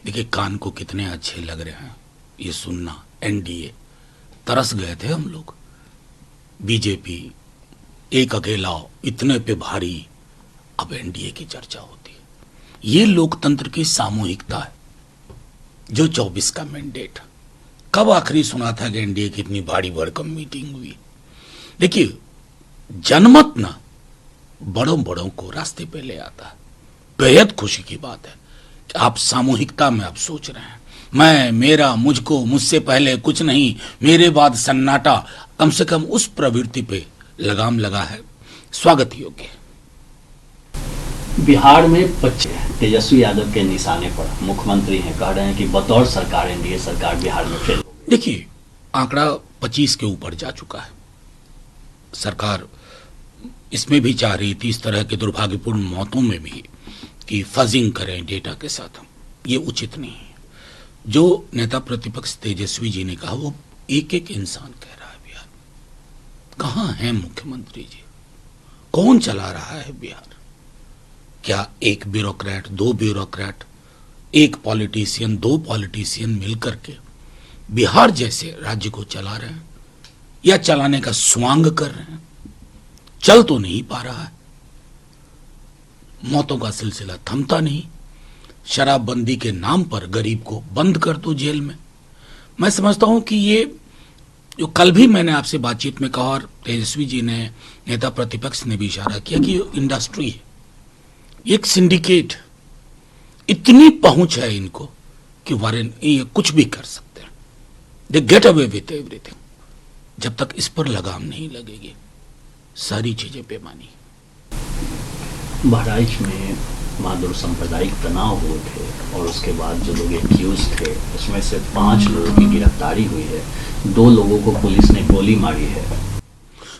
देखिए कान को कितने अच्छे लग रहे हैं ये सुनना। एनडीए, तरस गए थे हम लोग। बीजेपी एक अकेला इतने पे भारी, अब एनडीए की चर्चा होती है। ये लोकतंत्र की सामूहिकता है। जो 24 का मैंडेट, कब आखिरी सुना था कि एनडीए की इतनी भारी भरकम मीटिंग हुई? देखिए जनमत ना बड़ों बड़ों को रास्ते पे ले आता है। बेहद खुशी की बात है कि आप सामूहिकता में आप सोच रहे हैं, मैं, मेरा, मुझको, मुझसे पहले कुछ नहीं, मेरे बाद सन्नाटा, कम से कम उस प्रवृत्ति पे लगाम लगा है। स्वागत योग्य। बिहार में तेजस्वी यादव के निशाने पर मुख्यमंत्री हैं, कह रहे हैं कि बतौर सरकार एनडीए सरकार बिहार में फेल। देखिए आंकड़ा 25 के ऊपर जा चुका है। सरकार इसमें भी चाह रही थी, इस तरह के दुर्भाग्यपूर्ण मौतों में भी, कि फजिंग करें डेटा के साथ। ये उचित नहीं है। जो नेता प्रतिपक्ष तेजस्वी जी ने कहा वो एक एक इंसान कह रहा है बिहार। कहां है मुख्यमंत्री जी? कौन चला रहा है बिहार? क्या एक ब्यूरोक्रेट, दो ब्यूरोक्रेट, एक पॉलिटिशियन, दो पॉलिटिशियन मिलकर के बिहार जैसे राज्य को चला रहे हैं, या चलाने का स्वांग कर रहे हैं? चल तो नहीं पा रहा है। मौतों का सिलसिला थमता नहीं। शराबबंदी के नाम पर गरीब को बंद कर दो जेल में। मैं समझता हूं कि ये जो कल भी मैंने आपसे बातचीत में कहा और तेजस्वी जी ने, नेता प्रतिपक्ष ने भी इशारा किया कि इंडस्ट्री है, एक सिंडिकेट, इतनी पहुंच है इनको कि वारेन ये कुछ भी कर सकते हैं। They get away with everything. जब तक इस पर लगाम नहीं लगेगी सारी चीजें बेमानी। बहराइच में माधुर सांप्रदायिक तनाव हुए थे और उसके बाद जो लोग एक्यूज थे उसमें से 5 लोगों की गिरफ्तारी हुई है। 2 लोगों को पुलिस ने गोली मारी है।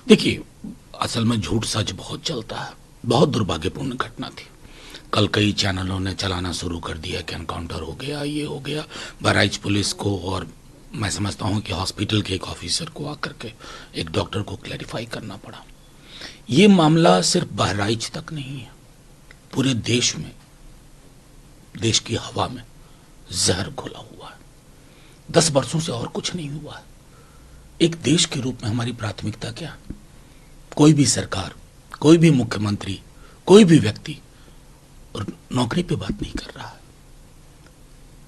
देखिए असल में झूठ सच बहुत चलता है। बहुत दुर्भाग्यपूर्ण घटना थी। कल कई चैनलों ने चलाना शुरू कर दिया कि एनकाउंटर हो गया, ये हो गया। बहराइच पुलिस को, और मैं समझता हूं कि हॉस्पिटल के एक ऑफिसर को आकर के, एक डॉक्टर को क्लैरिफाई करना पड़ा। ये मामला सिर्फ बहराइच तक नहीं है, पूरे देश में, देश की हवा में जहर घुला हुआ है। 10 वर्षों से और कुछ नहीं हुआ है। एक देश के रूप में हमारी प्राथमिकता क्या? कोई भी सरकार, कोई भी मुख्यमंत्री, कोई भी व्यक्ति और नौकरी पे बात नहीं कर रहा है,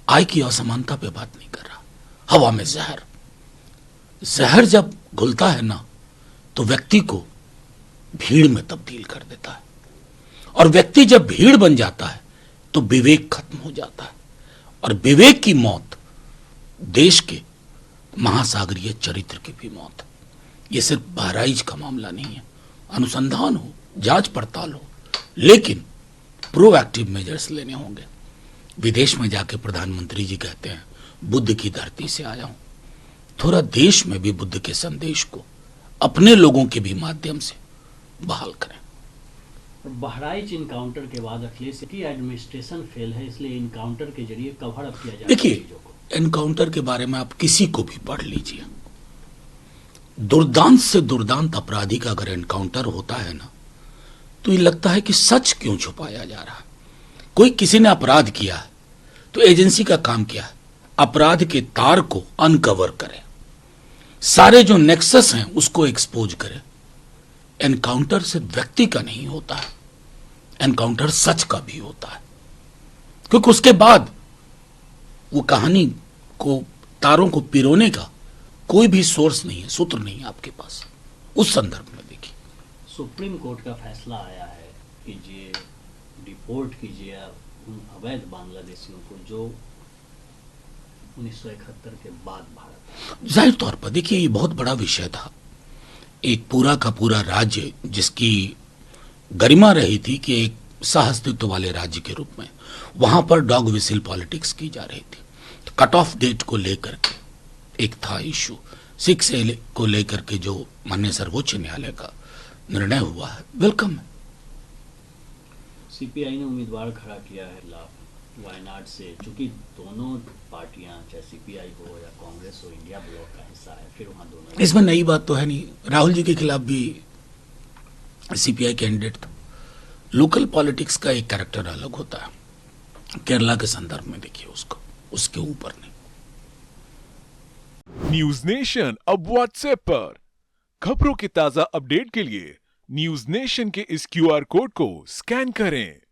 आय की असमानता पे बात नहीं कर रहा। हवा में जहर। जहर जब घुलता है ना तो व्यक्ति को भीड़ में तब्दील कर देता है, और व्यक्ति जब भीड़ बन जाता है तो विवेक खत्म हो जाता है, और विवेक की मौत देश के महासागरीय चरित्र की भी मौत है। यह सिर्फ बहराइच का मामला नहीं है। अनुसंधान हो, जांच पड़ताल हो, लेकिन प्रोएक्टिव मेजर्स लेने होंगे। विदेश में जाके प्रधानमंत्री जी कहते हैं बुद्ध की धरती से आया हूं। थोड़ा देश में भी बुद्ध के संदेश को अपने लोगों के भी माध्यम से बहाल करें। बहराइच इनकाउंटर के बाद अखिलेश की एडमिनिस्ट्रेशन फेल है, इसलिए इनकाउंटर के जरिए कवर अप किया जाए। देखिए एनकाउंटर के बारे में आप किसी को भी पढ़ लीजिए। दुर्दांत से दुर्दांत अपराधी का अगर एनकाउंटर होता है ना तो ये लगता है कि सच क्यों छुपाया जा रहा है। कोई किसी ने अपराध किया है तो एजेंसी का काम क्या है? अपराध के तार को अनकवर करे, सारे जो नेक्सस हैं उसको एक्सपोज करे। एनकाउंटर सिर्फ व्यक्ति का नहीं होता है, एनकाउंटर सच का भी होता है, क्योंकि उसके बाद वो कहानी को, तारों को पिरोने का कोई भी सोर्स नहीं है, सूत्र नहीं है आपके पास। उस संदर्भ में देखिए सुप्रीम कोर्ट का फैसला आया है कि ये डिपोर्ट कीजिए उन अवैध बांग्लादेशियों को जो 1971 के बाद भारत। जाहिर तौर पर देखिए ये बहुत बड़ा विषय था। एक पूरा का पूरा राज्य जिसकी गरिमा रही थी कि एक सहअस्तित्व वाले राज्य के रूप में, वहां पर डॉग विसिल पॉलिटिक्स की जा रही थी। तो कट ऑफ डेट को लेकर के एक था इशू, 6A को लेकर के जो माननीय सर्वोच्च न्यायालय का निर्णय हुआ है, वेलकम है। सीपीआई ने उम्मीदवार खड़ा किया है वायनाड से, चूंकि दोनों पार्टियां चाहे सीपीआई हो या कांग्रेस हो इंडिया ब्लॉक का हिस्सा है, फिर वहां दोनों, इसमें नई बात तो है नहीं। राहुल जी के खिलाफ भी सीपीआई कैंडिडेट था। लोकल पॉलिटिक्स का एक कैरेक्टर अलग होता है। केरला के संदर्भ में देखिए उसको, उसके ऊपर नहीं। न्यूज नेशन अब व्हाट्सएप पर खबरों के ताजा अपडेट के लिए न्यूज नेशन के इस क्यूआर कोड को स्कैन करें।